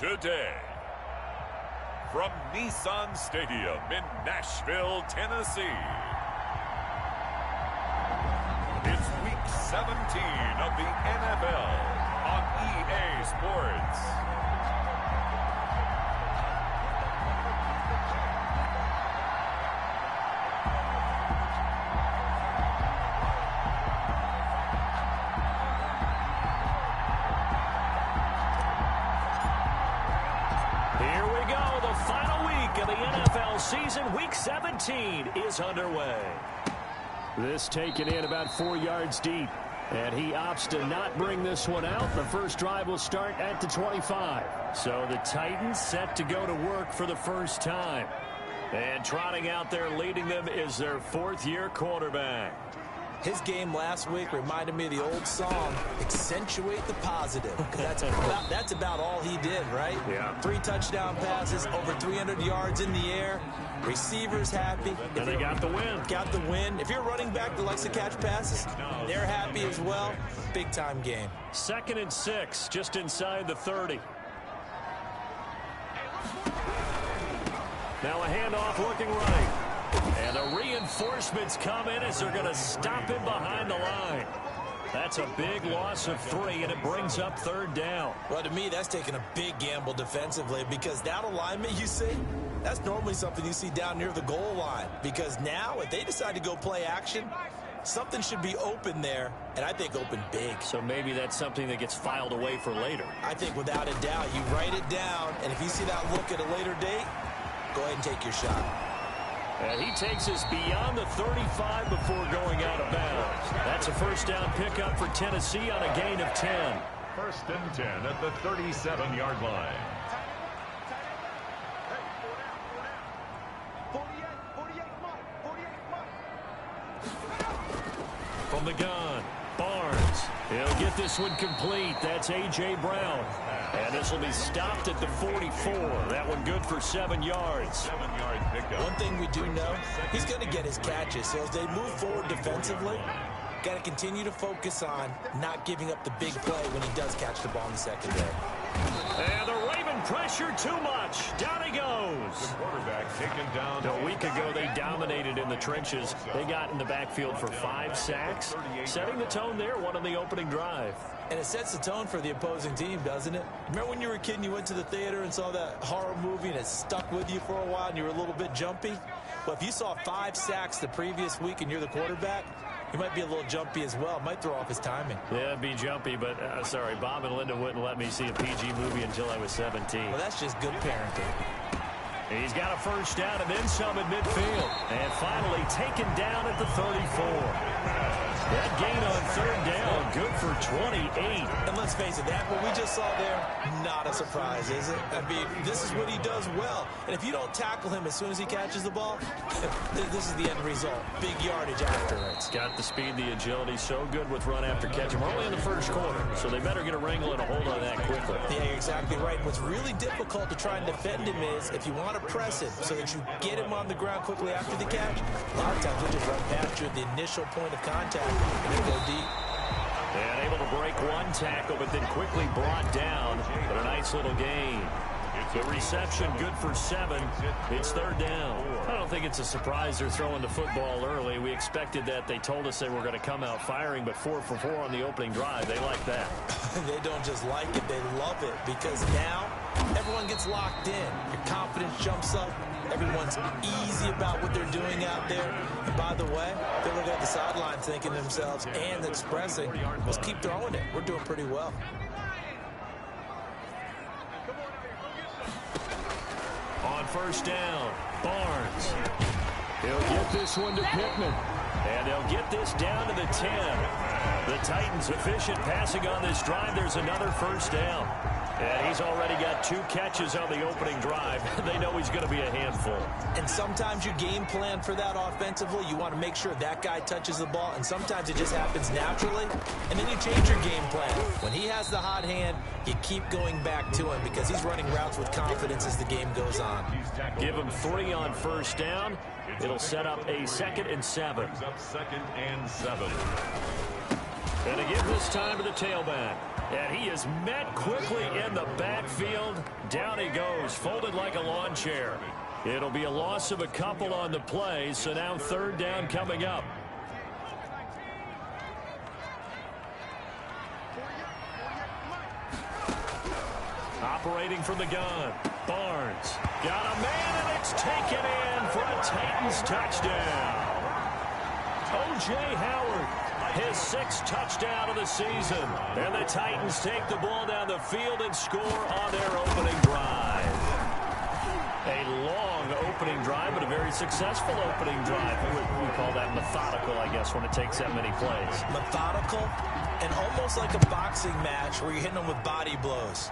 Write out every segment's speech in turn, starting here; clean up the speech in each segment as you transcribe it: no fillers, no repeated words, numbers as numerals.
today. From Nissan Stadium in Nashville, Tennessee. It's Week 17 of the NFL on EA Sports. Here we go. The final week of the NFL season. Week 17 is underway. This taken in about 4 yards deep. And he opts to not bring this one out. The first drive will start at the 25. So the Titans set to go to work for the first time. And trotting out there leading them is their fourth-year quarterback. His game last week reminded me of the old song, Accentuate the Positive. That's about all he did, right? Yeah. 3 touchdown passes, over 300 yards in the air. Receivers happy. And they got the win. Got the win. If you're a running back that likes to catch passes, they're happy as well. Big-time game. 2nd and 6, just inside the 30. Now a handoff looking right. And the reinforcements come in as they're going to stop him behind the line. That's a big loss of 3, and it brings up 3rd down. Well, to me, that's taking a big gamble defensively because that alignment you see, that's normally something you see down near the goal line. Because now, if they decide to go play action, something should be open there, and I think open big. So maybe that's something that gets filed away for later. I think without a doubt, you write it down, and if you see that look at a later date, go ahead and take your shot. And he takes us beyond the 35 before going out of bounds. That's a first down pickup for Tennessee on a gain of 10. 1st and 10 at the 37-yard line. From the gun, Barnes. He'll get this one complete. That's A.J. Brown. And this will be stopped at the 44. That one good for 7 yards. 7-yard pickup. One thing we do know, he's going to get his catches. So as they move forward defensively, got to continue to focus on not giving up the big play when he does catch the ball in the secondary. And the Raven pressure too much. Down he goes. The quarterback taken down. A week ago, they dominated in the trenches. They got in the backfield for 5 sacks, setting the tone there, one on the opening drive. And it sets the tone for the opposing team, doesn't it? Remember when you were a kid and you went to the theater and saw that horror movie and it stuck with you for a while and you were a little bit jumpy? Well, if you saw 5 sacks the previous week and you're the quarterback, he might be a little jumpy as well. Might throw off his timing. Yeah, be jumpy, but sorry, Bob and Linda wouldn't let me see a PG movie until I was 17. Well, that's just good parenting. He's got a first down and then some in midfield. And finally taken down at the 34. That gain on 3rd down, good for 28. And let's face it, that what we just saw there, not a surprise, is it? I mean, this is what he does well. And if you don't tackle him as soon as he catches the ball, this is the end result. Big yardage afterwards. Got the speed, the agility, so good with run after catch. We're only in the first quarter, so they better get a wrangle and a hold on that quickly. Yeah, you're exactly right. What's really difficult to try and defend him is if you want to press him so that you get him on the ground quickly after the catch, a lot of times he'll just run past you at the initial point of contact and he'll go deep. And able to break one tackle, but then quickly brought down. But a nice little gain. The reception good for 7. It's 3rd down. I don't think it's a surprise they're throwing the football early. We expected that. They told us they were going to come out firing, but 4 for 4 on the opening drive. They like that. They don't just like it, they love it, because now everyone gets locked in. Your confidence jumps up. Everyone's easy about what they're doing out there. And by the way, they're looking at the sidelines thinking to themselves and expressing, let's keep throwing it. We're doing pretty well. On first down, Barnes. He'll get this one to Pittman. And they'll get this down to the 10. The Titans efficient passing on this drive. There's another first down. And he's already got 2 catches on the opening drive. They know he's going to be a handful. And sometimes you game plan for that offensively. You want to make sure that guy touches the ball. And sometimes it just happens naturally. And then you change your game plan. When he has the hot hand, you keep going back to him because he's running routes with confidence as the game goes on. Give him 3 on first down. It'll set up a 2nd and 7. 2nd and 7. And to give this time to the tailback. And he is met quickly in the backfield. Down he goes, folded like a lawn chair. It'll be a loss of a couple on the play, so now third down coming up. Operating from the gun, Barnes. Got a man, and it's taken in for a Titans touchdown. O.J. Howard, his 6th touchdown of the season. And the Titans take the ball down the field and score on their opening drive. A long opening drive, but a very successful opening drive. We call that methodical, I guess, when it takes that many plays. Methodical and almost like a boxing match where you're hitting them with body blows.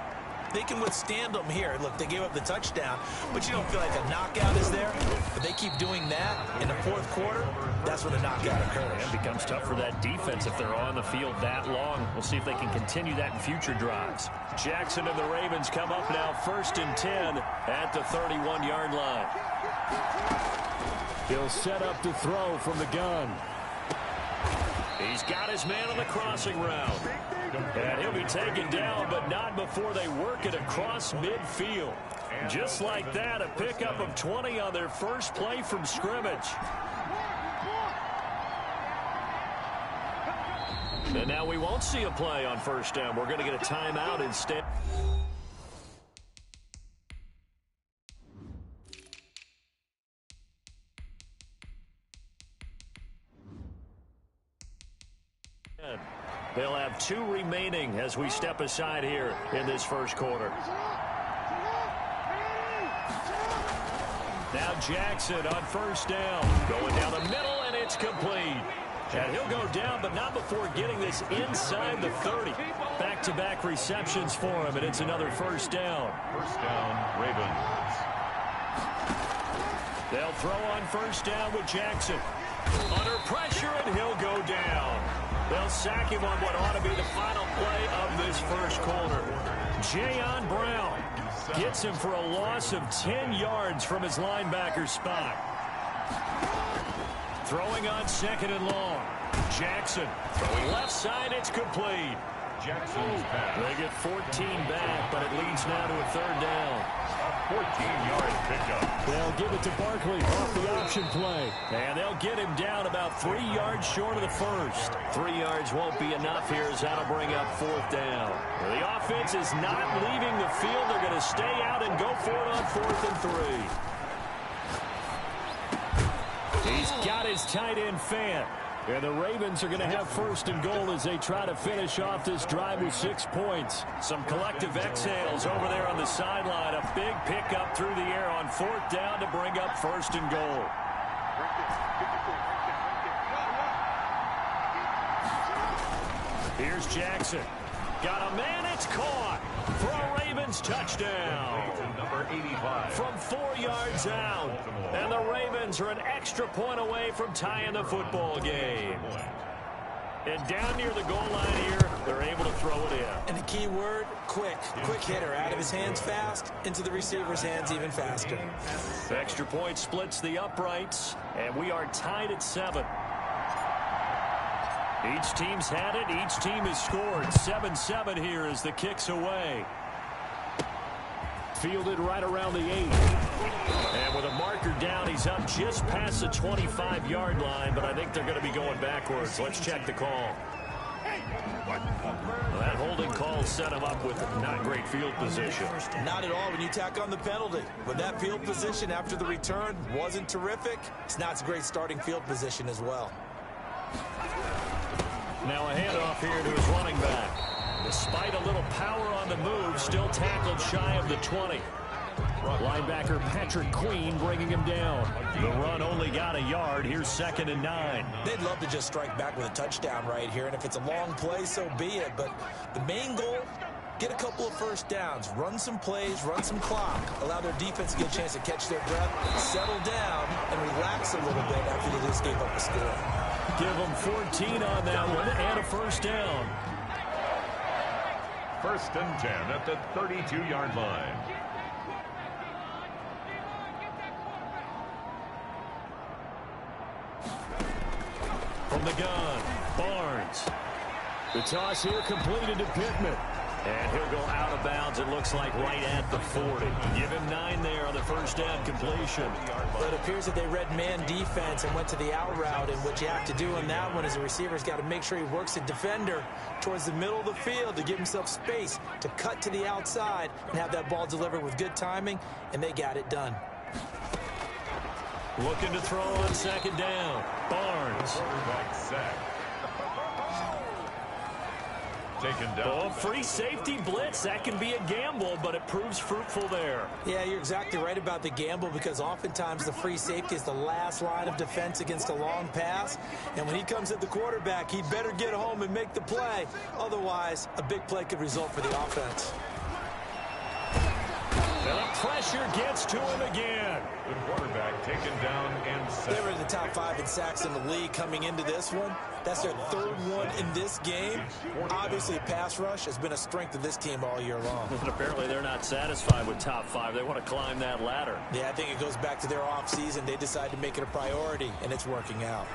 They can withstand them here. Look, they gave up the touchdown, but you don't feel like a knockout is there. But they keep doing that in the 4th quarter, that's when the knockout occurs. It becomes tough for that defense if they're on the field that long. We'll see if they can continue that in future drives. Jackson and the Ravens come up now 1st and 10 at the 31-yard line. He'll set up to throw from the gun. He's got his man on the crossing route. And he'll be taken down, but not before they work it across midfield. Just like that, a pickup of 20 on their first play from scrimmage. And now we won't see a play on first down. We're going to get a timeout instead. They'll have 2 remaining as we step aside here in this first quarter. Now Jackson on first down. Going down the middle, and it's complete. And he'll go down, but not before getting this inside the 30. Back-to-back receptions for him, and it's another first down. First down, Ravens. They'll throw on first down with Jackson. Under pressure, and he'll go down. They'll sack him on what ought to be the final play of this first quarter. Jayon Brown gets him for a loss of 10 yards from his linebacker spot. Throwing on 2nd and long. Jackson throwing left side. It's complete. Jackson's pass. They get 14 back, but it leads now to a 3rd down. A 14-yard pickup. They'll give it to Barkley off the option play. And they'll get him down about 3 yards short of the first. 3 yards won't be enough here as that'll bring up 4th down. The offense is not leaving the field. They're going to stay out and go for it on 4th and 3. He's got his tight end Fant. And the Ravens are going to have 1st and goal as they try to finish off this drive with 6 points. Some collective exhales over there on the sideline. A big pickup through the air on 4th down to bring up 1st and goal. Here's Jackson. Got a man, it's caught for a Ravens touchdown. Number 85. From 4 yards out. And the Ravens are an extra point away from tying the football game. And down near the goal line here, they're able to throw it in. And the key word, quick. Quick hitter. Out of his hands fast, into the receiver's hands even faster. Extra point splits the uprights, and we are tied at 7. Each team's had it. Each team has scored. 7-7 here as the kick's away. Fielded right around the 8. And with a marker down, he's up just past the 25-yard line, but I think they're going to be going backwards. Let's check the call. Well, that holding call set him up with not great field position. Not at all when you tack on the penalty. With that field position after the return wasn't terrific, it's not a great starting field position as well. Now a handoff here to his running back. Despite a little power on the move, still tackled shy of the 20. Linebacker Patrick Queen bringing him down. The run only got a yard. Here's 2nd and 9. They'd love to just strike back with a touchdown right here, and if it's a long play, so be it. But the main goal, get a couple of first downs, run some plays, run some clock, allow their defense to get a chance to catch their breath, settle down, and relax a little bit after they just gave up a score. Give them 14 on that one and a first down. 1st and 10 at the 32-yard line. From the gun, Barnes. The toss here completed to Pittman. And he'll go out of bounds, it looks like, right at the 40. Give him 9 there on the first down completion. But it appears that they read man defense and went to the out route, and what you have to do on that one is the receiver's got to make sure he works the defender towards the middle of the field to give himself space to cut to the outside and have that ball delivered with good timing, and they got it done. Looking to throw on second down. Barnes. Quarterback sack. Taken down. Oh, free safety blitz. That can be a gamble, but it proves fruitful there. Yeah, you're exactly right about the gamble, because oftentimes the free safety is the last line of defense against a long pass. And when he comes at the quarterback, he better get home and make the play. Otherwise, a big play could result for the offense. And the pressure gets to him again. The quarterback taken down and sacked. They were in the top 5 in sacks in the league coming into this one. That's their 3rd one in this game. Obviously, pass rush has been a strength of this team all year long. And apparently they're not satisfied with top 5. They want to climb that ladder. Yeah, I think it goes back to their offseason. They decided to make it a priority, and it's working out.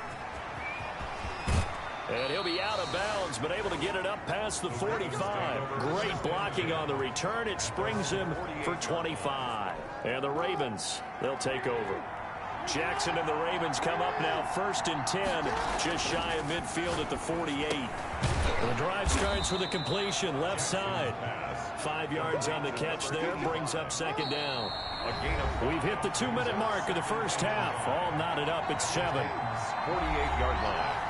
And he'll be out of bounds, but able to get it up past the 45. Great blocking on the return. It springs him for 25. And the Ravens, they'll take over. Jackson and the Ravens come up now 1st and 10, just shy of midfield at the 48. The drive starts with a completion left side. 5 yards on the catch there, brings up second down. We've hit the 2-minute mark of the first half. All knotted up at 7. 48-yard line.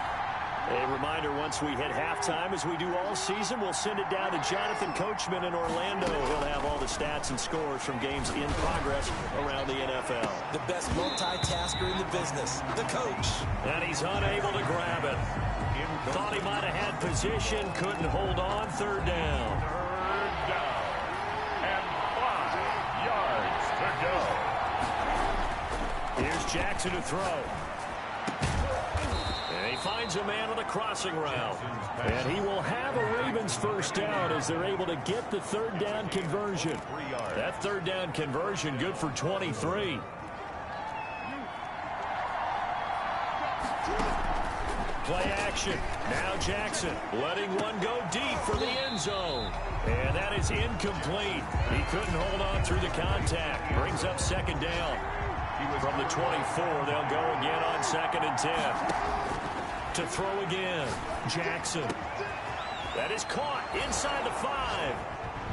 A reminder, once we hit halftime, as we do all season, we'll send it down to Jonathan Coachman in Orlando. He'll have all the stats and scores from games in progress around the NFL. The best multitasker in the business, the coach. And he's unable to grab it. Thought he might have had position, couldn't hold on. 3rd down. 3rd down. And 5 yards to go. Here's Jackson to throw. And he finds a man on the crossing route. And he will have a Ravens first down as they're able to get the 3rd down conversion. That 3rd down conversion good for 23. Play action. Now Jackson letting one go deep for the end zone. And that is incomplete. He couldn't hold on through the contact. Brings up second down. From the 24, they'll go again on 2nd and 10. To throw again, Jackson. That is caught inside the 5.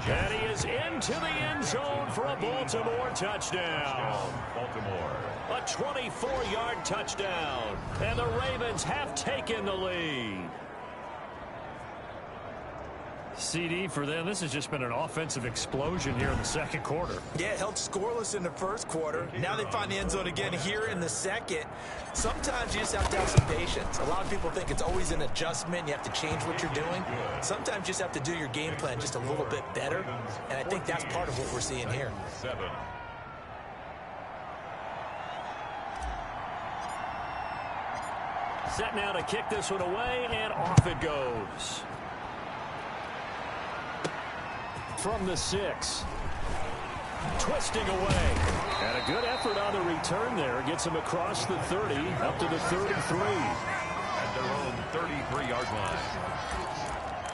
And he is into the end zone for a Baltimore touchdown. Baltimore. A 24-yard touchdown. And the Ravens have taken the lead. CD for them, this has just been an offensive explosion here in the 2nd quarter. Yeah, it held scoreless in the 1st quarter. Now they find the end zone again here in the 2nd. Sometimes you just have to have some patience. A lot of people think it's always an adjustment. You have to change what you're doing. Sometimes you just have to do your game plan just a little bit better. And I think that's part of what we're seeing here. 7. Set now to kick this one away, and off it goes. From the 6. Twisting away. And a good effort on the return there. Gets him across the 30, up to the 33. At their own 33-yard line.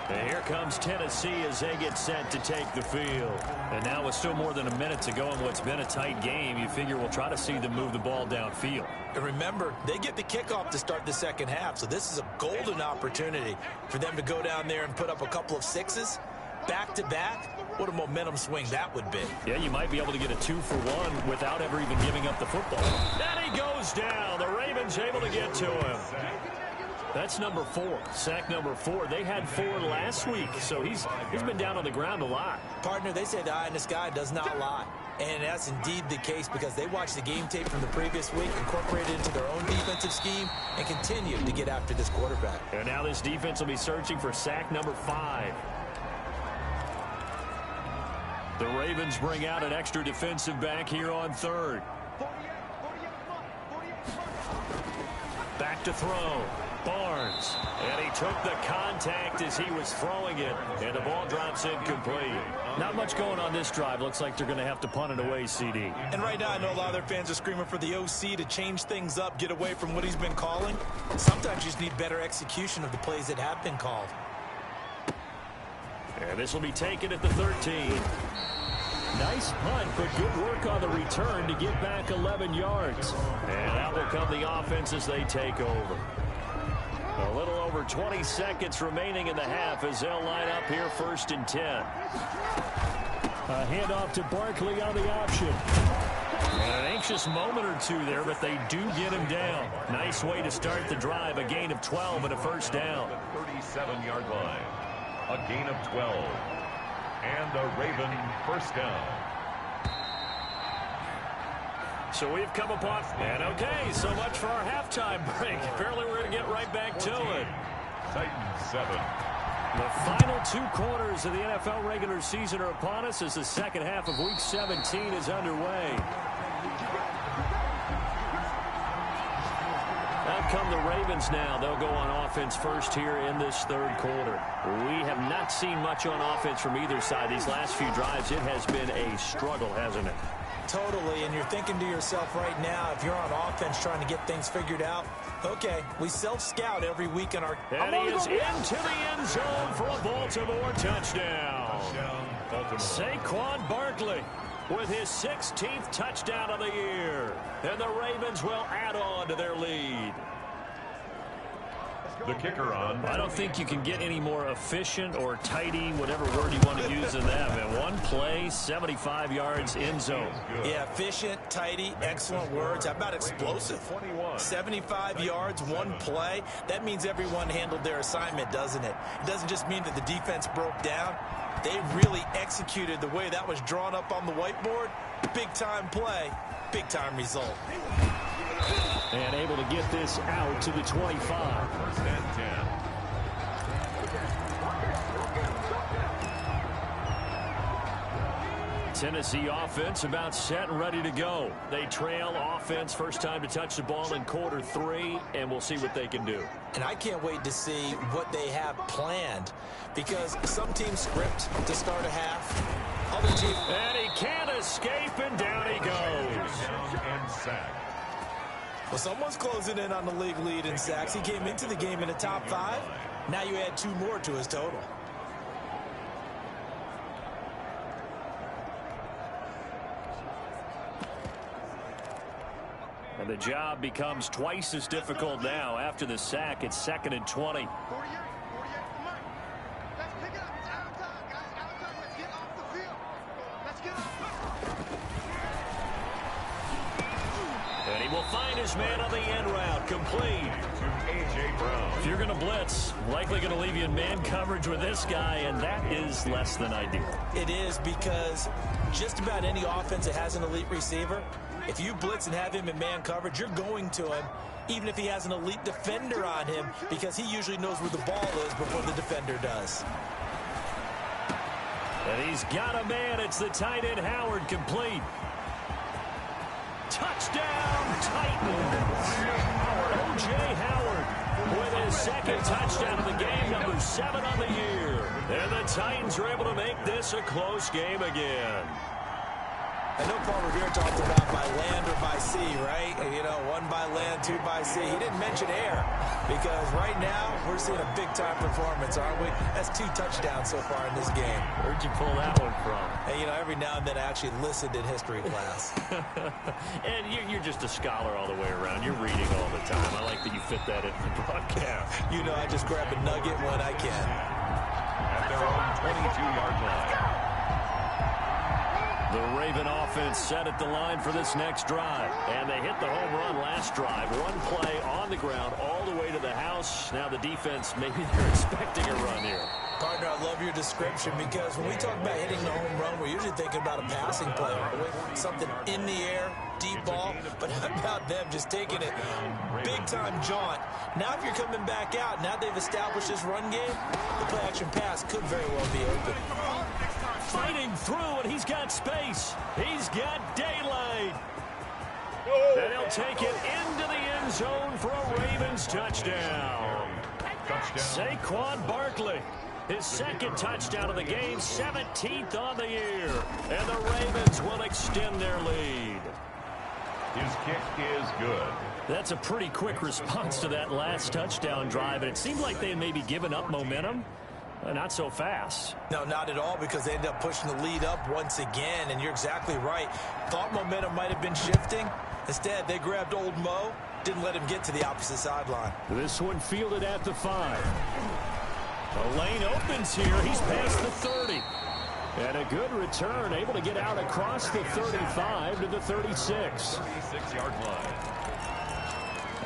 And here comes Tennessee as they get set to take the field. And now with still more than a minute to go in what's been a tight game, you figure we'll try to see them move the ball downfield. And remember, they get the kickoff to start the 2nd half, so this is a golden opportunity for them to go down there and put up a couple of 6s. Back-to-back, what a momentum swing that would be. Yeah, you might be able to get a 2-for-1 without ever even giving up the football. And he goes down. The Ravens able to get to him. That's number 4, sack number 4. They had 4 last week, so he's been down on the ground a lot. Partner, they say the eye in the sky does not lie. And that's indeed the case because they watched the game tape from the previous week, incorporated it into their own defensive scheme, and continue to get after this quarterback. And now this defense will be searching for sack number 5. The Ravens bring out an extra defensive back here on 3rd. Back to throw. Barnes. And he took the contact as he was throwing it. And the ball drops incomplete. Not much going on this drive. Looks like they're going to have to punt it away, CD. And right now I know a lot of their fans are screaming for the OC to change things up, get away from what he's been calling. Sometimes you just need better execution of the plays that have been called. And this will be taken at the 13. Nice punt, but good work on the return to get back 11 yards. And out will come the offense as they take over. A little over 20 seconds remaining in the half as they'll line up here 1st and 10. A handoff to Barkley on the option. And an anxious moment or two there, but they do get him down. Nice way to start the drive. A gain of 12 and a first down. The 37-yard line. A gain of 12. And a Raven first down. So we've come upon, and okay, so much for our halftime break. Apparently we're going to get right back to it. Titans 7. The final 2 quarters of the NFL regular season are upon us as the second half of Week 17 is underway. Out come the Ravens now. They'll go on offense first here in this 3rd quarter. We have not seen much on offense from either side. These last few drives, it has been a struggle, hasn't it? Totally, and you're thinking to yourself right now, if you're on offense trying to get things figured out, okay, we self-scout every week in our... And he is into the end zone for a Baltimore touchdown. Saquon Barkley with his 16th touchdown of the year. And the Ravens will add on to their lead. The kicker on. I don't think you can get any more efficient or tidy, whatever word you want to use in that. And one play, 75 yards in zone. Yeah, efficient, tidy, excellent words. How about explosive? 75 yards, one play. That means everyone handled their assignment, doesn't it? It doesn't just mean that the defense broke down. They really executed the way that was drawn up on the whiteboard. Big-time play, big-time result. And able to get this out to the 25. 1st and 10. Tennessee offense about set and ready to go. They trail offense, first time to touch the ball in quarter 3, and we'll see what they can do. And I can't wait to see what they have planned, because some teams script to start a half. Other teams... And he can't escape, and down he goes. Down and sack. Well, someone's closing in on the league lead in sacks. He came into the game in the top 5. Now you add 2 more to his total. And the job becomes twice as difficult now. After the sack, it's 2nd and 20. And he will find his man on the end route. Complete. A.J. Brown. If you're going to blitz, likely going to leave you in man coverage with this guy, and that is less than ideal. It is, because just about any offense that has an elite receiver, if you blitz and have him in man coverage, you're going to him, even if he has an elite defender on him, because he usually knows where the ball is before the defender does. And he's got a man. It's the tight end Howard, complete. Touchdown, Titans. O.J. Howard with his 2nd touchdown of the game, number 7 on the year. And the Titans are able to make this a close game again. I know Paul Revere talked about by land or by sea, right? You know, 1 by land, 2 by sea. He didn't mention air, because right now we're seeing a big-time performance, aren't we? That's 2 touchdowns so far in this game. Where'd you pull that one from? And, you know, every now and then I actually listened in history class. And you're just a scholar all the way around. You're reading all the time. I like that you fit that in the broadcast. You know, I just grab a nugget when I can. At their own 22-yard line. The Raven offense set at the line for this next drive. And they hit the home run last drive. 1 play on the ground all the way to the house. Now the defense, maybe they're expecting a run here. Partner, I love your description, because when we talk about hitting the home run, we're usually thinking about a passing play, something in the air, deep ball. But how about them just taking it big-time jaunt? Now if you're coming back out, now they've established this run game, the play-action pass could very well be open. Fighting through, and he's got space. He's got daylight. And he'll take it into the end zone for a Ravens touchdown. Saquon Barkley, his 2nd touchdown of the game, 17th on the year. And the Ravens will extend their lead. His kick is good. That's a pretty quick response to that last touchdown drive, and it seemed like they had maybe given up momentum. Not so fast. No, not at all, because they end up pushing the lead up once again, and you're exactly right. Thought momentum might have been shifting. Instead, they grabbed old Mo, didn't let him get to the opposite sideline. This one fielded at the 5. The lane opens here. He's past the 30. And a good return, able to get out across the 35 to the 36. 36-yard line.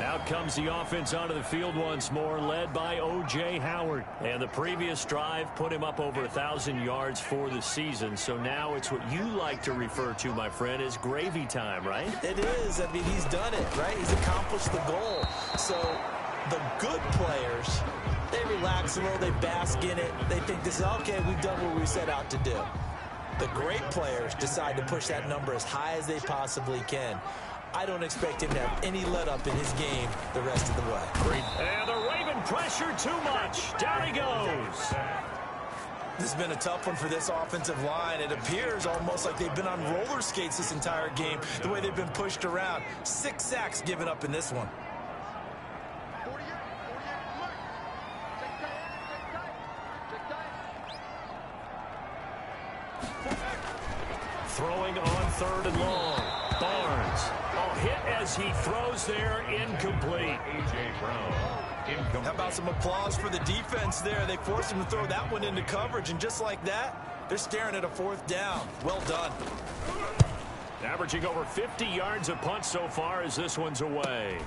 Out comes the offense onto the field once more, led by O.J. Howard. And the previous drive put him up over 1,000 yards for the season. So now it's what you like to refer to, my friend, as gravy time, right? It is. I mean, he's done it, right? He's accomplished the goal. So the good players, they relax a little, they bask in it. They think this is, okay, we've done what we set out to do. The great players decide to push that number as high as they possibly can. I don't expect him to have any let-up in his game the rest of the way. Great. And the Raven pressure too much. Down he goes. This has been a tough one for this offensive line. It appears almost like they've been on roller skates this entire game, the way they've been pushed around. 6 sacks given up in this one. Throwing on 3rd and long. Barnes. Hit as he throws there, incomplete. A.J. Brown, incomplete. How about some applause for the defense there? They forced him to throw that one into coverage, and just like that, they're staring at a 4th down. Well done. Averaging over 50 yards a punt so far as this one's away.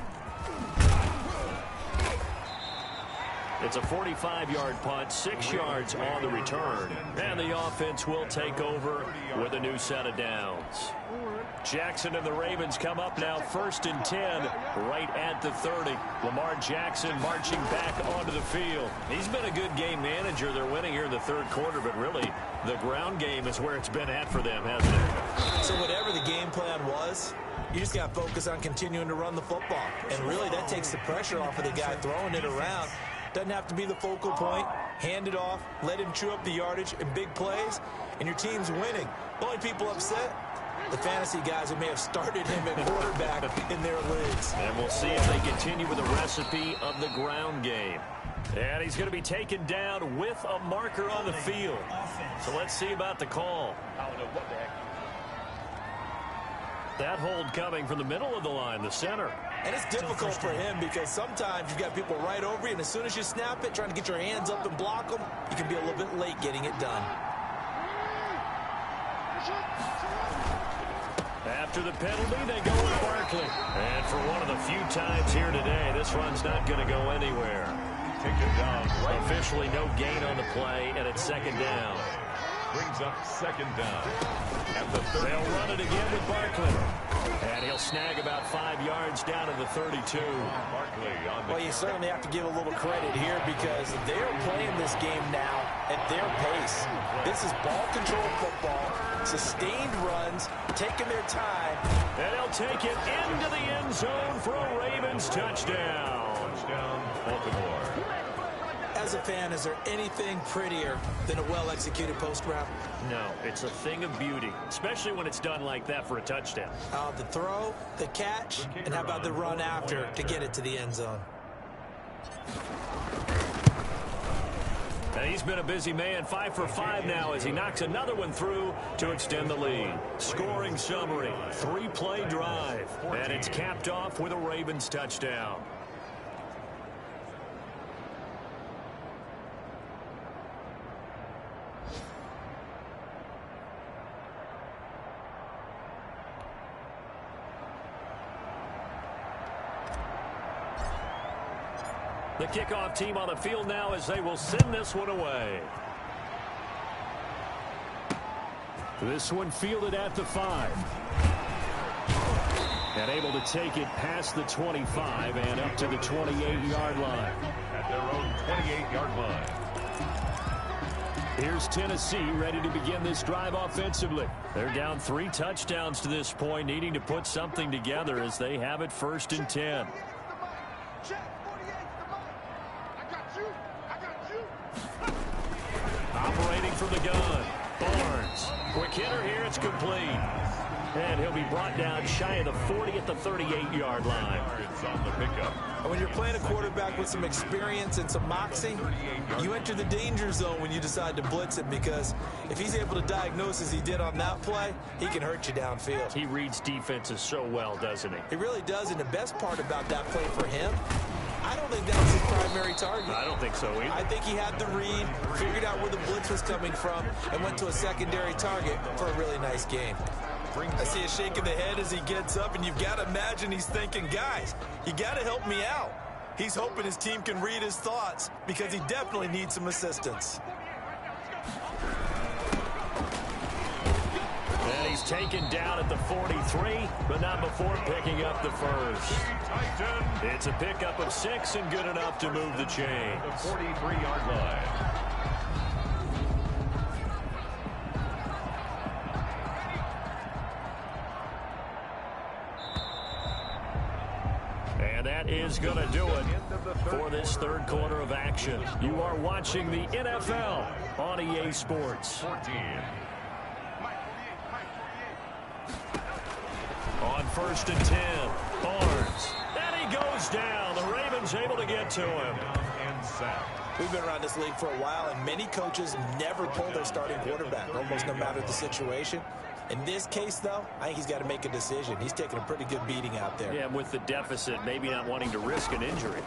It's a 45-yard punt, 6 yards on the return. And the offense will take over with a new set of downs. Jackson and the Ravens come up now 1st and 10, right at the 30. Lamar Jackson marching back onto the field. He's been a good game manager. They're winning here in the 3rd quarter, but really the ground game is where it's been at for them, hasn't it? So whatever the game plan was, you just got to focus on continuing to run the football. And really that takes the pressure off of the guy throwing it around. Doesn't have to be the focal point. Hand it off, let him chew up the yardage in big plays, and your team's winning. The only people upset, the fantasy guys who may have started him at quarterback in their leagues. And we'll see if they continue with the recipe of the ground game. And he's going to be taken down with a marker on the field. So let's see about the call. I don't know what the heck. That hold coming from the middle of the line, the center. And it's difficult for him because sometimes you've got people right over you, and as soon as you snap it, trying to get your hands up and block them, you can be a little bit late getting it done. After the penalty, they go with Barkley. And for one of the few times here today, this run's not going to go anywhere. Take it down. Right. Officially no gain on the play, and it's 2nd down. Brings up 2nd down. At the 30. They'll run it again with Barkley. And he'll snag about 5 yards down to the 32. Barkley on the Well, you certainly have to give a little credit here because they're playing this game now at their pace. This is ball control football, sustained runs, taking their time. And he'll take it into the end zone for a Ravens touchdown. touchdown, Baltimore. As a fan, is there anything prettier than a well-executed post route? No, it's a thing of beauty, especially when it's done like that for a touchdown. The throw, the catch, and how about the run after to get it to the end zone? And he's been a busy man, 5 for 5 now as he knocks another one through to extend the lead. Scoring summary, 3-play drive, and it's capped off with a Ravens touchdown. The kickoff team on the field now as they will send this one away. This one fielded at the 5. And able to take it past the 25 and up to the 28-yard line. At their own 28-yard line. Here's Tennessee ready to begin this drive offensively. They're down 3 touchdowns to this point, needing to put something together as they have it 1st and 10. Operating from the gun, Barnes. Quick hitter here, it's complete. And he'll be brought down shy of the 40 at the 38-yard line. It's on the pickup. And when you're playing a quarterback with some experience and some moxie, you enter the danger zone when you decide to blitz him, because if he's able to diagnose as he did on that play, he can hurt you downfield. He reads defenses so well, doesn't he? He really does, and the best part about that play for him, I don't think that was his primary target. I don't think so either. I think he had the read, figured out where the blitz was coming from, and went to a secondary target for a really nice gain. I see a shake of the head as he gets up, and you've got to imagine he's thinking, guys, you got to help me out. He's hoping his team can read his thoughts, because he definitely needs some assistance. And he's taken down at the 43, but not before picking up the first. It's a pickup of 6 and good enough to move the chains. The 43-yard line. And that is going to do it for this third quarter of action. You are watching the NFL on EA Sports. 14. On 1st and 10, Barnes. And he goes down. The Ravens able to get to him. And sacked. We've been around this league for a while, and many coaches never pull their starting quarterback, almost no matter the situation. In this case, though, I think he's got to make a decision. He's taking a pretty good beating out there. Yeah, with the deficit, maybe not wanting to risk an injury.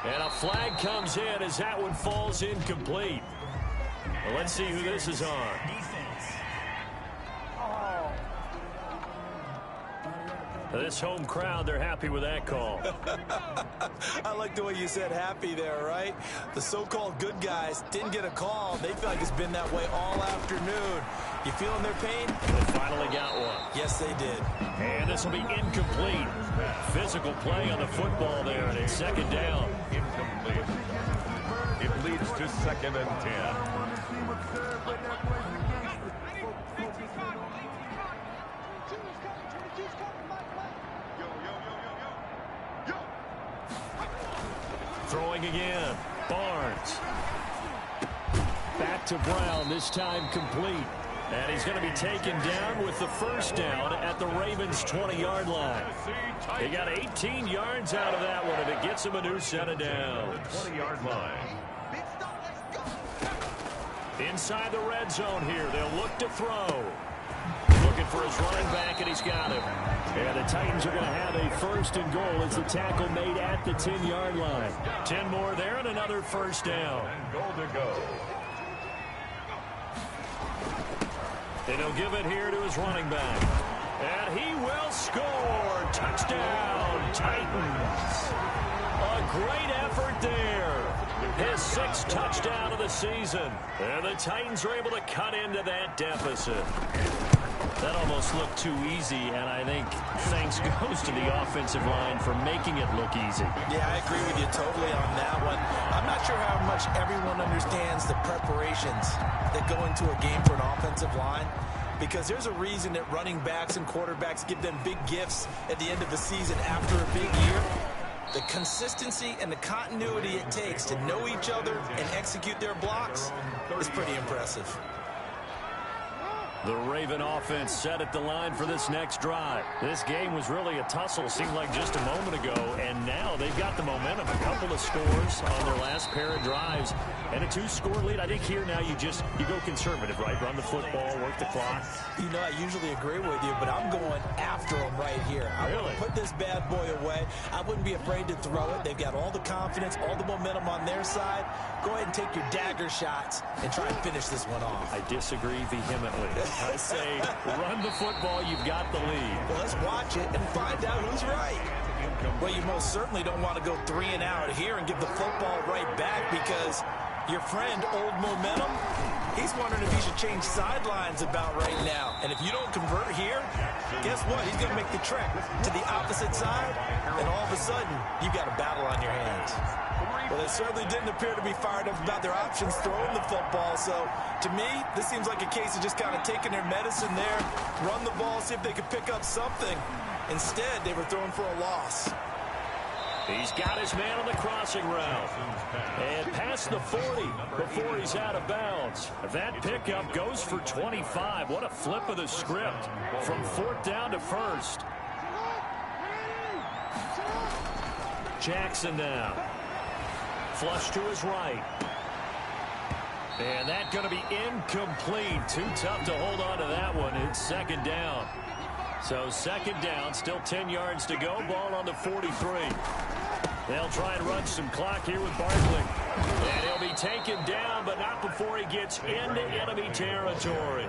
And a flag comes in as that one falls incomplete. Well, let's see who this is on. This home crowd, they're happy with that call. I like the way you said happy there, right? The so-called good guys didn't get a call. They feel like it's been that way all afternoon. You feeling their pain? They finally got one. Yes, they did. And this will be incomplete. Physical play on the football there, and it's second down. Incomplete. It leads to 2nd and 10. Throwing again. Barnes. Back to Brown, this time complete. And he's going to be taken down with the first down at the Ravens' 20-yard line. He got 18 yards out of that one, and it gets him a new set of downs. 20-yard line. Inside the red zone here, they'll look to throw. Looking for his running back, and he's got him. And the Titans are going to have a 1st and goal as the tackle made at the 10-yard line. 10 more there and another first down. And goal to go. And he'll give it here to his running back. And he will score. Touchdown, Titans. A great effort there. His 6th touchdown of the season. And the Titans are able to cut into that deficit. That almost looked too easy, and I think thanks goes to the offensive line for making it look easy. Yeah, I agree with you totally on that one. I'm not sure how much everyone understands the preparations that go into a game for an offensive line, because there's a reason that running backs and quarterbacks give them big gifts at the end of the season after a big year. The consistency and the continuity it takes to know each other and execute their blocks is pretty impressive. The Raven offense set at the line for this next drive. This game was really a tussle, seemed like just a moment ago, and now they've got the momentum. A couple of scores on their last pair of drives, and a 2-score lead. I think here now you go conservative, right? Run the football, work the clock. You know, I usually agree with you, but I'm going after them right here. I want to put this bad boy away. I wouldn't be afraid to throw it. They've got all the confidence, all the momentum on their side. Go ahead and take your dagger shots and try and finish this one off. I disagree vehemently. I say run the football, you've got the lead. Well, let's watch it and find out who's right. Well, you most certainly don't want to go 3 and out here and give the football right back, because your friend, Old Momentum, he's wondering if he should change sidelines about right now. And if you don't convert here, guess what? He's going to make the trek to the opposite side, and all of a sudden, you've got a battle on your hands. Well, they certainly didn't appear to be fired up about their options throwing the football. So, to me, this seems like a case of just kind of taking their medicine there, run the ball, see if they could pick up something. Instead, they were throwing for a loss. He's got his man on the crossing route. And past the 40 before he's out of bounds. That pickup goes for 25. What a flip of the script from 4th down to 1st. Jackson now. Flush to his right. And that's going to be incomplete. Too tough to hold on to that one. It's second down. So second down, still 10 yards to go. Ball on the 43. They'll try and run some clock here with Barkley. And he'll be taken down, but not before he gets into enemy territory.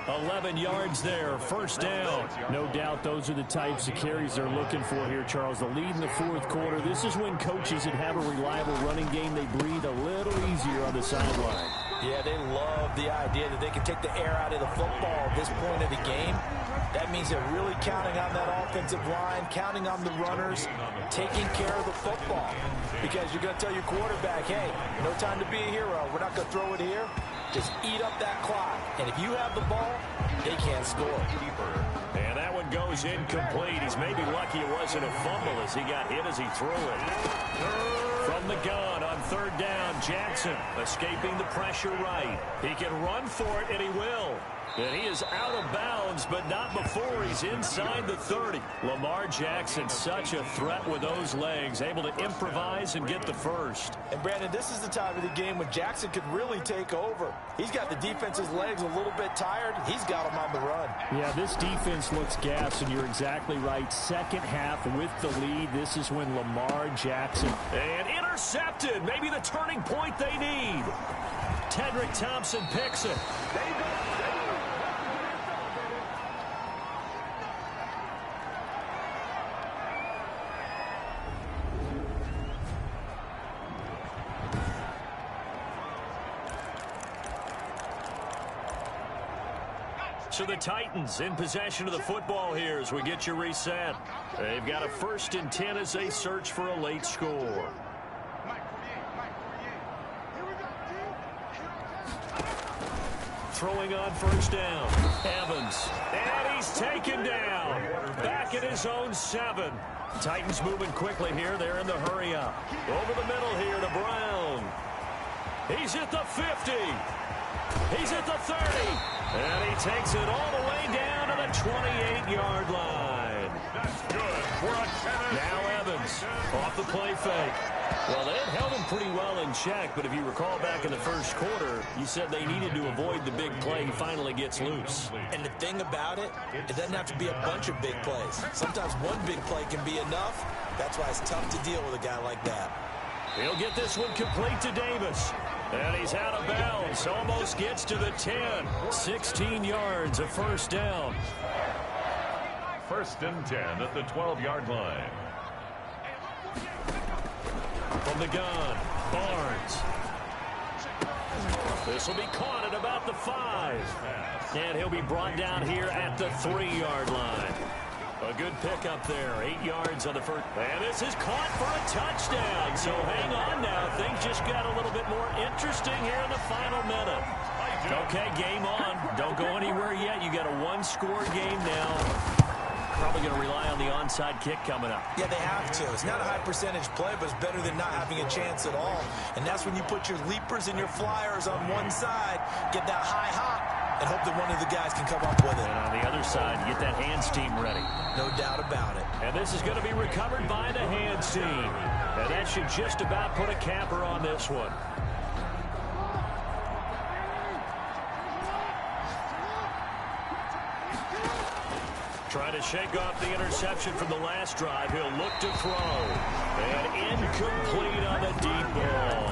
11 yards there, first down. No doubt those are the types of carries they're looking for here, Charles. The lead in the fourth quarter. This is when coaches that have a reliable running game, they breathe a little easier on the sideline. Yeah, they love the idea that they can take the air out of the football at this point of the game. That means they're really counting on that offensive line, counting on the runners, taking care of the football. Because you're going to tell your quarterback, hey, no time to be a hero. We're not going to throw it here. Just eat up that clock. And if you have the ball, they can't score. And that one goes incomplete. He's maybe lucky it wasn't a fumble as he got hit as he threw it. From the gun on third down, Jackson escaping the pressure right. He can run for it, and he will. And he is out of bounds, but not before he's inside the 30. Lamar Jackson, such a threat with those legs, able to improvise and get the first. And, Brandon, this is the time of the game when Jackson could really take over. He's got the defense's legs a little bit tired. He's got them on the run. Yeah, this defense looks gassed, and you're exactly right. Second half with the lead, this is when Lamar Jackson. And intercepted. Maybe the turning point they need. Tedrick Thompson picks it. So the Titans in possession of the football here as we get you reset. They've got a 1st and 10 as they search for a late score. Throwing on first down. Evans. And he's taken down. Back at his own 7. Titans moving quickly here. They're in the hurry up. Over the middle here to Brown. He's at the 50. He's at the 30. And he takes it all the way down to the 28-yard line. That's good for a 10. Now Evans off the play fake. Well, they had held him pretty well in check, but if you recall back in the first quarter, you said they needed to avoid the big play. He finally gets loose. And the thing about it, it doesn't have to be a bunch of big plays. Sometimes one big play can be enough. That's why it's tough to deal with a guy like that. He'll get this one complete to Davis. And he's out of bounds. Almost gets to the 10. 16 yards, a first down. 1st and 10 at the 12-yard line. From the gun, Barnes. This will be caught at about the 5. And he'll be brought down here at the 3-yard line. A good pickup there, 8 yards on the first. And this is caught for a touchdown. So hang on now. Things just got a little bit more interesting here in the final minute. Okay, game on. Don't go anywhere yet. You got a 1-score game now. Probably going to rely on the onside kick coming up. Yeah, they have to. It's not a high percentage play, but it's better than not having a chance at all. And that's when you put your leapers and your flyers on one side, get that high hop, and hope that one of the guys can come up with it. And on the other side, get that hands team ready. No doubt about it. And this is going to be recovered by the hands team. And that should just about put a capper on this one. Trying to shake off the interception from the last drive. He'll look to throw. And incomplete on the deep ball.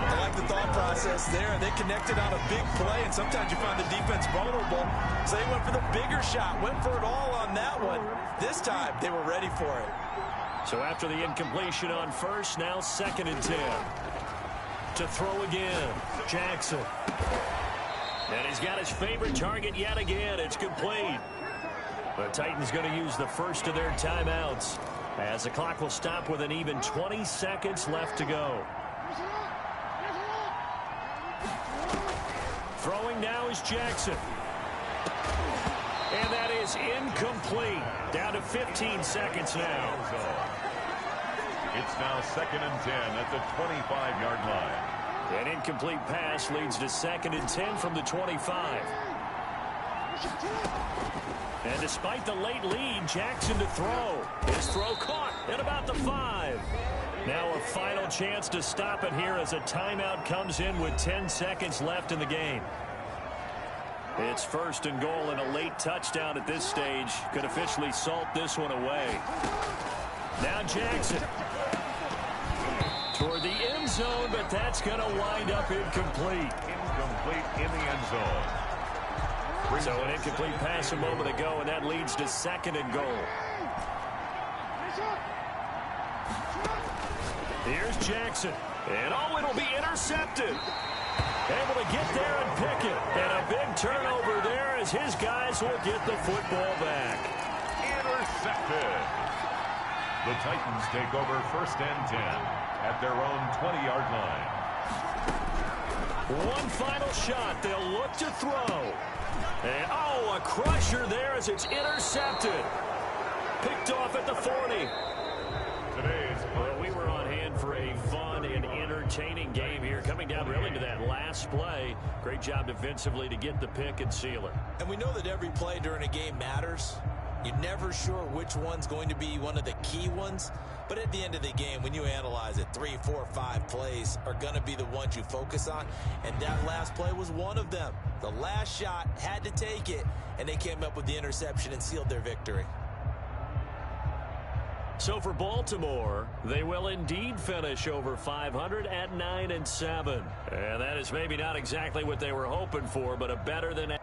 I like the thought process there. They connected on a big play, and sometimes you find the defense vulnerable. So they went for the bigger shot, went for it all on that one. This time, they were ready for it. So after the incompletion on first, now 2nd and 10. To throw again, Jackson. And he's got his favorite target yet again. It's complete. The Titans going to use the first of their timeouts as the clock will stop with an even 20 seconds left to go. Throwing now is Jackson. And that is incomplete. Down to 15 seconds now. It's now 2nd and 10 at the 25-yard line. An incomplete pass leads to 2nd and 10 from the 25. And despite the late lead, Jackson to throw. His throw caught at about the 5. Now a final chance to stop it here as a timeout comes in with 10 seconds left in the game. It's 1st and goal, and a late touchdown at this stage could officially salt this one away. Now Jackson toward the end zone, but that's going to wind up incomplete. Incomplete in the end zone. So an incomplete pass a moment ago, and that leads to 2nd and goal. Here's Jackson. And it'll be intercepted. Able to get there and pick it. And a big turnover there as his guys will get the football back. Intercepted. The Titans take over 1st and 10 at their own 20-yard line. One final shot. They'll look to throw. And, a crusher there as it's intercepted. Picked off at the 40. Well, we were on hand for a fun and entertaining game here. Coming down really to that last play. Great job defensively to get the pick and seal it. And we know that every play during a game matters. You're never sure which one's going to be one of the key ones. But at the end of the game, when you analyze it, 3, 4, 5 plays are going to be the ones you focus on. And that last play was one of them. The last shot had to take it, and they came up with the interception and sealed their victory. So for Baltimore, they will indeed finish over 500 at 9-7. And that is maybe not exactly what they were hoping for, but a better than